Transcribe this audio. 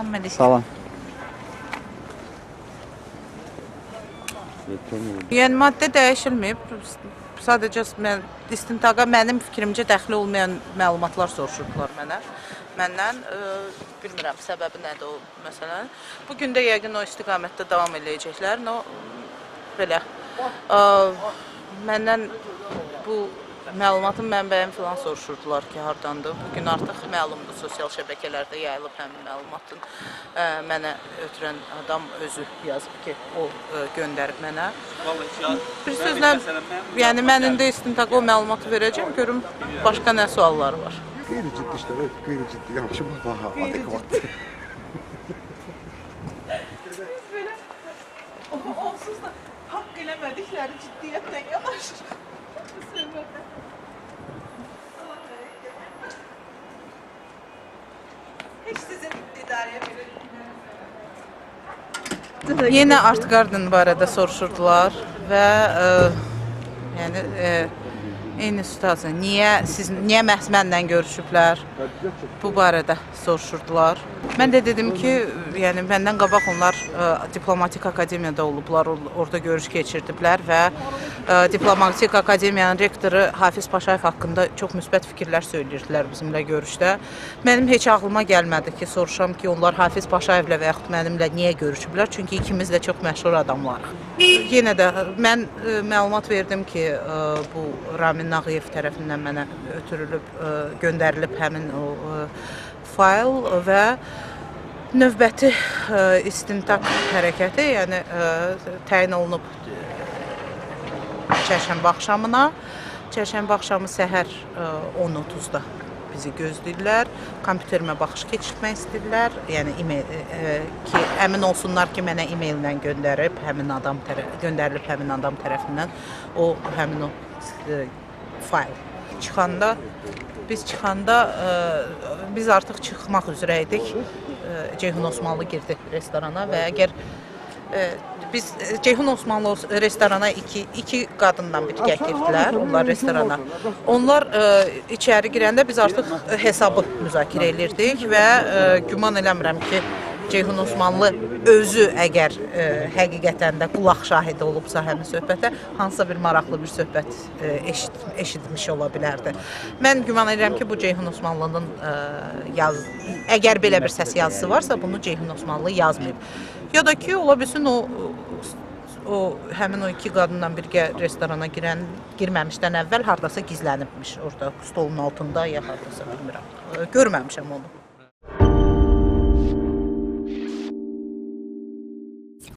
Salam Məlik. Salam. Yəni maddə dəyişilməyib. Sadəcə mən istintaqa mənim fikrimcə dəxli olmayan məlumatlar soruşurdular məndən. Bilmirəm səbəbi nədir o məsələn. Bu gün də yəqin o istiqamətdə davam eləyəcəklər. Belə. Məndən bu məlumatın mənbəyini filan soruşurdular ki, hardandır. Bugün artıq məlumdur, sosial şəbəkələrdə yayılıb həmin məlumatın. Mənə ötürən adam özü yazıb ki, o göndərib mənə. Bir sözlə, yəni mən indi istintaqa o məlumatı verəcəm, görüm başqa nə sualları var. Qeyri-ciddi işlər, qeyri-ciddi, yaxşı, daha adekvat. Biz belə onsuz da haqq eləmədikləri ciddiyyətdən yanaşır. Heç sizin idarəyə belə Yenə Art Garden barədə soruşurdular və yəni eyni situasiya. Niyə məhz mənlə görüşüblər? Bu barədə soruşurdular. Mən də dedim ki, yəni məndən qabaq onlar diplomatik akademiyada olublar, orada görüş keçirdiblər və diplomatik akademiyanın rektoru Hafiz Paşayev haqqında çox müsbət fikirlər söyləyirdilər bizimlə görüşdə. Mənim heç ağlıma gəlmədi ki, soruşam ki, onlar Hafiz Paşayevlə və yaxud mənimlə niyə görüşüblər? Çünki ikimiz də çox məşhur adamlarıq. Yenə də mən məlumat verdim ki, bu Ramin Nağıyev tərəfindən mənə ötürülüb, göndərilib həmin o fayl və növbəti istintaq hərəkəti, yəni təyin olunub çərşənbə axşamına. Çərşənbə axşamı səhər 10:30-da bizi gözləyirlər. Kompüterimə baxış keçirmək istəyirlər. Yəni ki, əmin olsunlar ki, mənə e-maillə göndərilib həmin adam tərəfindən həmin o fayl. Biz çıxanda biz artıq çıxmaq üzrə idik. Ceyhun Osmanlı girdi restorana və əgər biz Ceyhun Osmanlı restorana iki qadından birgə girdilər, onlar restorana. Onlar içəri girəndə biz artıq hesabı müzakirə edirdik və güman eləmirəm ki, Ceyhun Osmanlı özü əgər həqiqətən də qulaq şahidi olubsa həmin söhbətə, hansısa bir maraqlı bir söhbət eşitmiş ola bilərdi. Mən güman edirəm ki, bu Ceyhun Osmanlının əgər belə bir səs yazısı varsa, bunu Ceyhun Osmanlı yazmayıb. Ya da ki, ola bilsin həmin o iki qadından birgə restorana girməmişdən əvvəl hardasa gizlənibmiş orada, stolun altında ya hardasa bilmirəm. Görməmişəm onu.